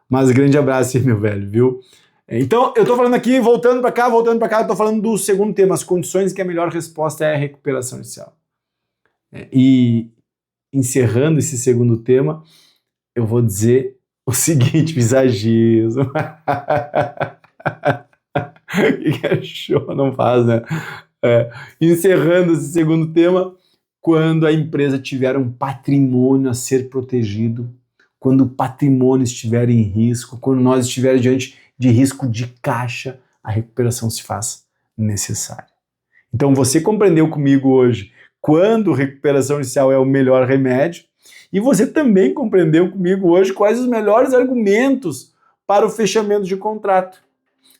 Mas grande abraço aí, meu velho, viu? Então, eu tô falando aqui, voltando para cá, eu tô falando do segundo tema, as condições que a melhor resposta é a recuperação judicial. E encerrando esse segundo tema, eu vou dizer o seguinte: visagismo. Que é show, não faz, né? Encerrando esse segundo tema, quando a empresa tiver um patrimônio a ser protegido, quando o patrimônio estiver em risco, quando nós estivermos diante de risco de caixa, a recuperação se faz necessária. Então você compreendeu comigo hoje quando recuperação judicial é o melhor remédio, e você também compreendeu comigo hoje quais os melhores argumentos para o fechamento de contrato.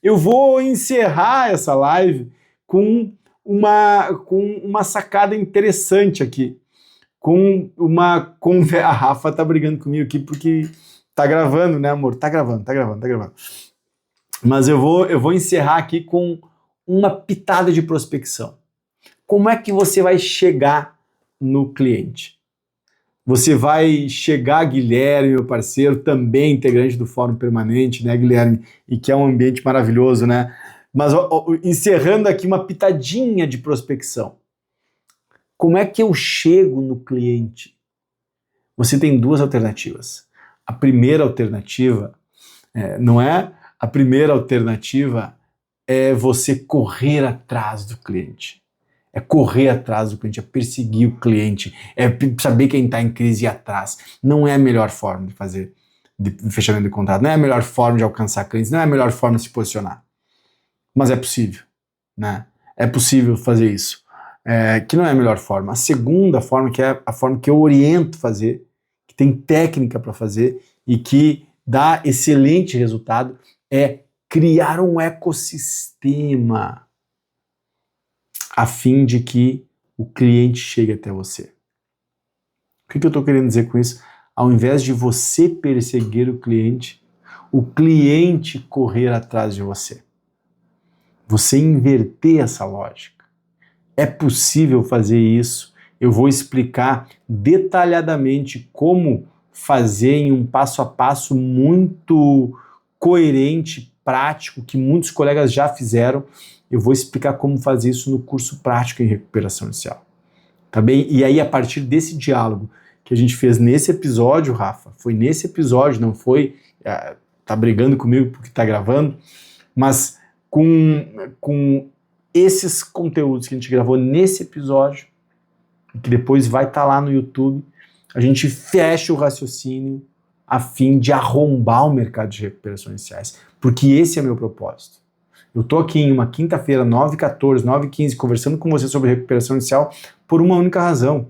Eu vou encerrar essa live com uma sacada interessante aqui. com uma conversa. A Rafa tá brigando comigo aqui porque tá gravando, né, amor? Tá gravando. Mas eu vou encerrar aqui com uma pitada de prospecção. Como é que você vai chegar no cliente? Você vai chegar, Guilherme, meu parceiro, também integrante do Fórum Permanente, né, Guilherme? E que é um ambiente maravilhoso, né? Mas encerrando aqui uma pitadinha de prospecção. Como é que eu chego no cliente? Você tem duas alternativas. A primeira alternativa é você correr atrás do cliente. É correr atrás do cliente, é perseguir o cliente, é saber quem está em crise e ir atrás. Não é a melhor forma de fazer de fechamento de contrato, não é a melhor forma de alcançar clientes, não é a melhor forma de se posicionar. Mas é possível, né? É possível fazer isso. Que não é a melhor forma. A segunda forma, que é a forma que eu oriento fazer, que tem técnica para fazer e que dá excelente resultado, é criar um ecossistema a fim de que o cliente chegue até você. O que eu estou querendo dizer com isso? Ao invés de você perseguir o cliente correr atrás de você. Você inverter essa lógica. É possível fazer isso. Eu vou explicar detalhadamente como fazer em um passo a passo muito coerente, prático, que muitos colegas já fizeram. Eu vou explicar como fazer isso no curso prático em recuperação inicial. Tá bem? E aí, a partir desse diálogo que a gente fez nesse episódio, Rafa, foi nesse episódio, não foi... tá brigando comigo porque tá gravando, mas com esses conteúdos que a gente gravou nesse episódio, que depois vai estar lá no YouTube, a gente fecha o raciocínio a fim de arrombar o mercado de recuperações iniciais, porque esse é meu propósito. Eu tô aqui em uma quinta-feira, 9h14, 9h15, conversando com você sobre recuperação inicial por uma única razão.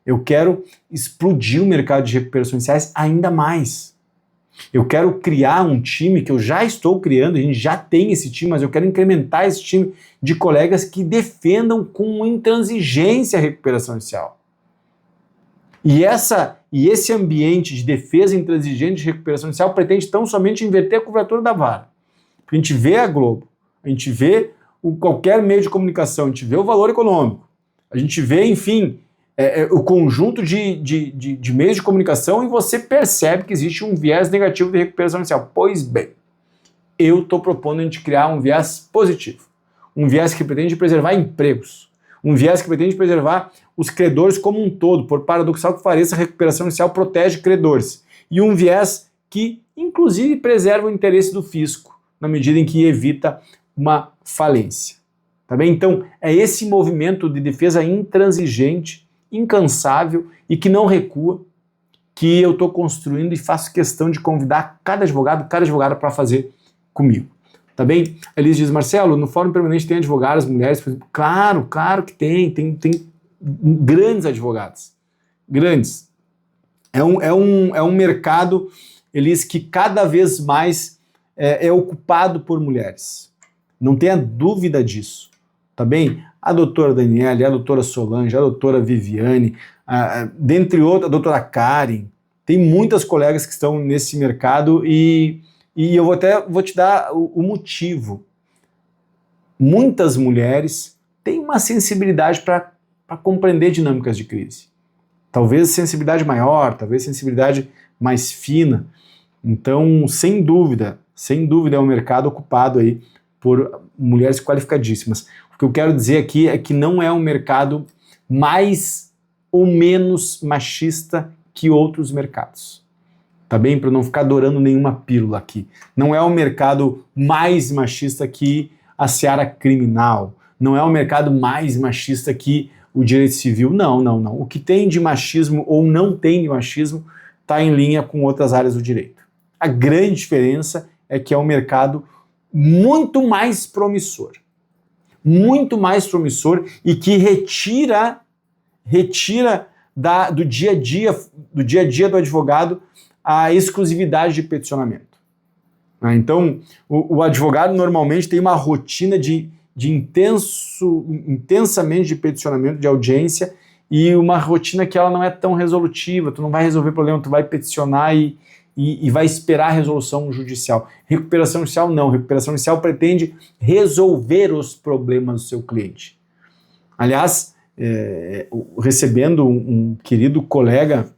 Eu quero explodir o mercado de recuperações iniciais ainda mais. Eu quero criar um time que eu já estou criando, a gente já tem esse time, mas eu quero incrementar esse time de colegas que defendam com intransigência a recuperação inicial. E esse ambiente de defesa intransigente de recuperação inicial pretende tão somente inverter a curvatura da vara. A gente vê a Globo, a gente vê qualquer meio de comunicação, a gente vê o valor econômico, a gente vê, enfim, o conjunto de meios de comunicação e você percebe que existe um viés negativo de recuperação inicial. Pois bem, eu estou propondo a gente criar um viés positivo, um viés que pretende preservar empregos, um viés que pretende preservar os credores como um todo, por paradoxal que pareça, a recuperação inicial protege credores, e um viés que, inclusive, preserva o interesse do fisco, na medida em que evita uma falência. Tá bem? Então, é esse movimento de defesa intransigente, incansável e que não recua, que eu estou construindo e faço questão de convidar cada advogada para fazer comigo. Tá bem? A Elis diz, Marcelo, no Fórum Permanente tem advogadas, mulheres? Claro que tem grandes advogadas. Grandes. É um mercado, Elis, que cada vez mais é ocupado por mulheres. Não tenha dúvida disso. Tá bem? A doutora Daniele, a doutora Solange, a doutora Viviane, dentre outras, a doutora Karen, tem muitas colegas que estão nesse mercado e eu vou te dar o motivo. Muitas mulheres têm uma sensibilidade para compreender dinâmicas de crise. Talvez sensibilidade maior, talvez sensibilidade mais fina. Então, sem dúvida é um mercado ocupado aí por mulheres qualificadíssimas. O que eu quero dizer aqui é que não é um mercado mais ou menos machista que outros mercados. Tá bem? Para não ficar adorando nenhuma pílula aqui. Não é um mercado mais machista que a seara criminal. Não é um mercado mais machista que o direito civil. Não. O que tem de machismo ou não tem de machismo está em linha com outras áreas do direito. A grande diferença é que é um mercado muito mais promissor e que retira do dia a dia do advogado a exclusividade de peticionamento. Então, o advogado normalmente tem uma rotina intensamente de peticionamento, de audiência, e uma rotina que ela não é tão resolutiva, tu não vai resolver problema, tu vai peticionar e vai esperar a resolução judicial. Recuperação judicial não, recuperação judicial pretende resolver os problemas do seu cliente. Aliás, recebendo um querido colega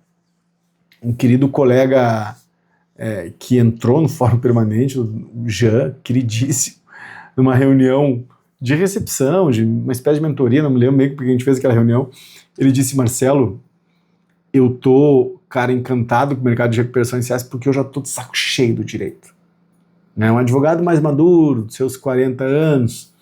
que entrou no Fórum Permanente, o Jean, queridíssimo, numa reunião de recepção, de uma espécie de mentoria, não me lembro meio porque a gente fez aquela reunião, ele disse: Marcelo, eu tô, cara, encantado com o mercado de recuperação iniciais porque eu já tô de saco cheio do direito. Né? Um advogado mais maduro, dos seus 40 anos,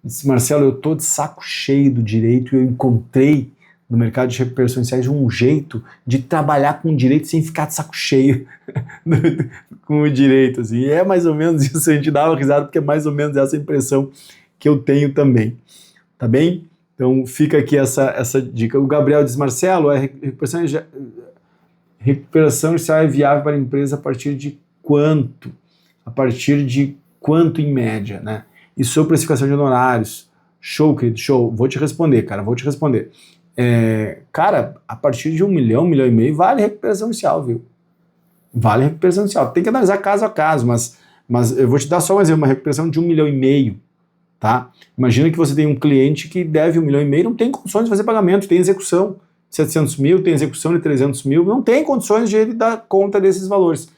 disse: Marcelo, eu tô de saco cheio do direito e eu encontrei no mercado de recuperação iniciais um jeito de trabalhar com o direito sem ficar de saco cheio com o direito. Assim. E é mais ou menos isso, a gente dá uma risada porque é mais ou menos essa impressão que eu tenho também. Tá bem? Então fica aqui essa dica. O Gabriel diz: Marcelo, a recuperação judicial é viável para a empresa a partir de quanto? A partir de quanto em média, né? E sobre precificação de honorários? Show, querido, show. Vou te responder, cara, vou te responder. Cara, a partir de 1 milhão, 1,5 milhão, vale recuperação judicial, viu? Vale recuperação judicial. Tem que analisar caso a caso, mas eu vou te dar só um exemplo, uma recuperação de 1,5 milhão, tá? Imagina que você tem um cliente que deve 1,5 milhão, não tem condições de fazer pagamento, tem execução de 700 mil, tem execução de 300 mil, não tem condições de ele dar conta desses valores.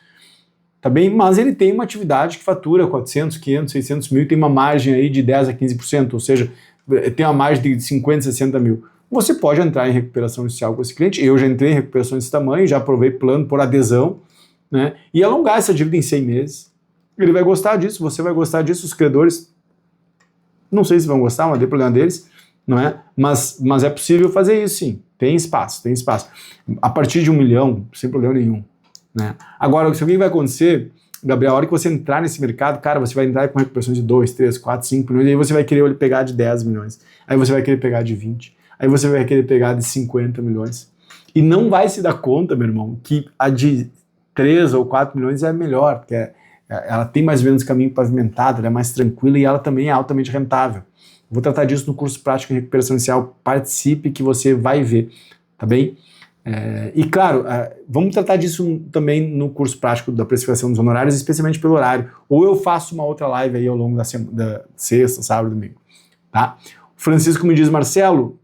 Tá bem? Mas ele tem uma atividade que fatura 400, 500, 600 mil, tem uma margem aí de 10 a 15%, ou seja, tem uma margem de 50, 60 mil. Você pode entrar em recuperação judicial com esse cliente. Eu já entrei em recuperação desse tamanho, já aprovei plano por adesão, né? E alongar essa dívida em 100 meses. Ele vai gostar disso, você vai gostar disso, os credores, não sei se vão gostar, mas é problema deles, não é? Mas é possível fazer isso, sim. Tem espaço, tem espaço. A partir de 1 milhão, sem problema nenhum. Né? Agora, o que vai acontecer, Gabriel, a hora que você entrar nesse mercado, cara, você vai entrar com recuperação de 2, 3, 4, 5 milhões, aí você vai querer pegar de 10 milhões, aí você vai querer pegar de 20, aí você vai querer pegar de 50 milhões. E não vai se dar conta, meu irmão, que a de 3 ou 4 milhões é melhor, porque ela tem mais ou menos caminho pavimentado, ela é mais tranquila e ela também é altamente rentável. Vou tratar disso no curso prático em recuperação inicial, participe que você vai ver, tá bem? E claro, vamos tratar disso também no curso prático da precificação dos honorários, especialmente pelo horário, ou eu faço uma outra live aí ao longo da sexta, sábado, domingo, tá? O Francisco me diz: Marcelo,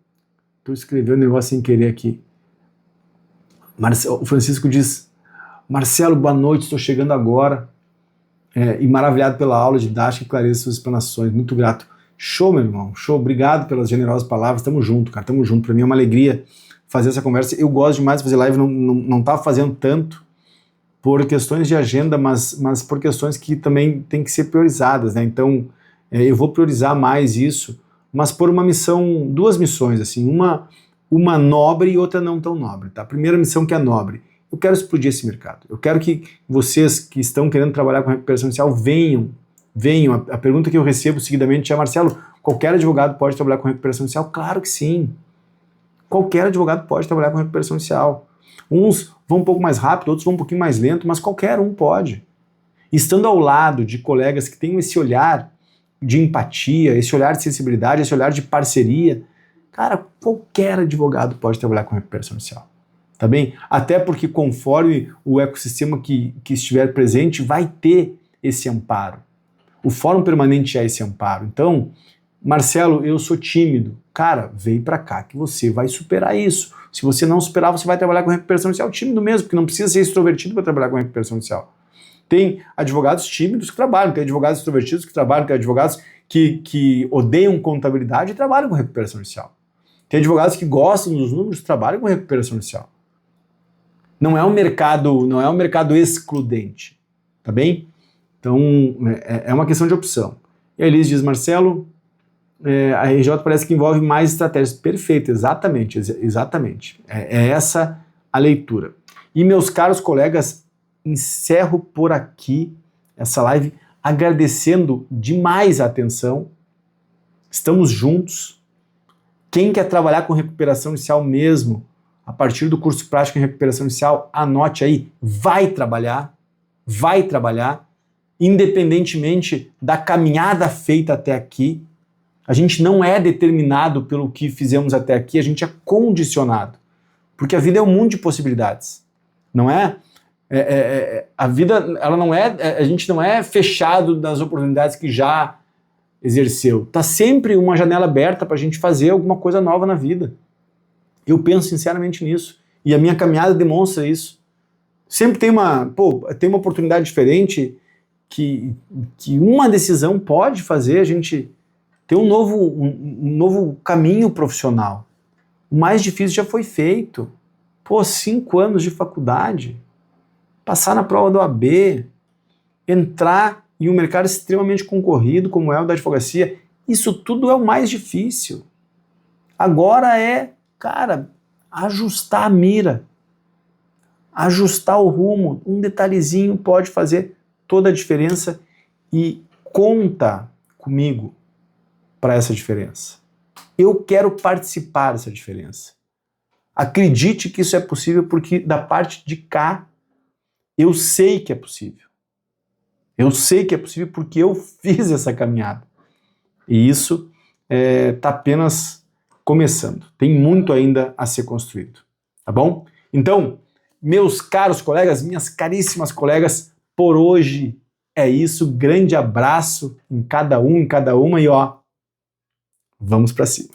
estou escrevendo um negócio sem querer aqui. O Francisco diz: Marcelo, boa noite, estou chegando agora e maravilhado pela aula didática e clareza suas explanações, muito grato. Show, meu irmão, show, obrigado pelas generosas palavras, tamo junto, cara, tamo junto, pra mim é uma alegria fazer essa conversa. Eu gosto demais de fazer live, não tava fazendo tanto por questões de agenda, mas por questões que também tem que ser priorizadas, né? Então, eu vou priorizar mais isso, mas por uma missão, duas missões, assim, uma nobre e outra não tão nobre, tá? A primeira missão que é nobre, eu quero explodir esse mercado. Eu quero que vocês que estão querendo trabalhar com recuperação inicial venham. A pergunta que eu recebo seguidamente é: Marcelo, qualquer advogado pode trabalhar com recuperação inicial? Claro que sim. Qualquer advogado pode trabalhar com recuperação inicial. Uns vão um pouco mais rápido, outros vão um pouquinho mais lento, mas qualquer um pode. Estando ao lado de colegas que têm esse olhar de empatia, esse olhar de sensibilidade, esse olhar de parceria, cara, qualquer advogado pode trabalhar com recuperação inicial. Tá bem? Até porque conforme o ecossistema que estiver presente, vai ter esse amparo. O Fórum Permanente é esse amparo. Então, Marcelo, eu sou tímido. Cara, vem pra cá que você vai superar isso. Se você não superar, você vai trabalhar com recuperação inicial tímido mesmo, porque não precisa ser extrovertido para trabalhar com recuperação inicial. Tem advogados tímidos que trabalham, tem advogados extrovertidos que trabalham, tem advogados que odeiam contabilidade e trabalham com recuperação inicial. Tem advogados que gostam dos números e trabalham com recuperação inicial. Não é um mercado excludente, tá bem? Então, é uma questão de opção. E a Elis diz: Marcelo, a RJ parece que envolve mais estratégias. Perfeito, exatamente. É essa a leitura. E, meus caros colegas, encerro por aqui essa live agradecendo demais a atenção. Estamos juntos. Quem quer trabalhar com recuperação inicial mesmo, a partir do curso prático em recuperação inicial, anote aí, vai trabalhar, independentemente da caminhada feita até aqui. A gente não é determinado pelo que fizemos até aqui, a gente é condicionado. Porque a vida é um mundo de possibilidades. Não é? A vida, ela não é, a gente não é fechado nas oportunidades que já exerceu. Tá sempre uma janela aberta para a gente fazer alguma coisa nova na vida. Eu penso sinceramente nisso. E a minha caminhada demonstra isso. Sempre tem uma oportunidade diferente que uma decisão pode fazer a gente ter um novo caminho profissional. O mais difícil já foi feito. 5 anos de faculdade, passar na prova do OAB, entrar em um mercado extremamente concorrido como é o da advocacia, isso tudo é o mais difícil. Agora ajustar a mira, ajustar o rumo, um detalhezinho pode fazer toda a diferença e conta comigo para essa diferença. Eu quero participar dessa diferença. Acredite que isso é possível porque da parte de cá eu sei que é possível. Eu sei que é possível porque eu fiz essa caminhada. E isso está apenas começando. Tem muito ainda a ser construído. Tá bom? Então, meus caros colegas, minhas caríssimas colegas, por hoje é isso. Grande abraço em cada um, em cada uma e vamos para cima.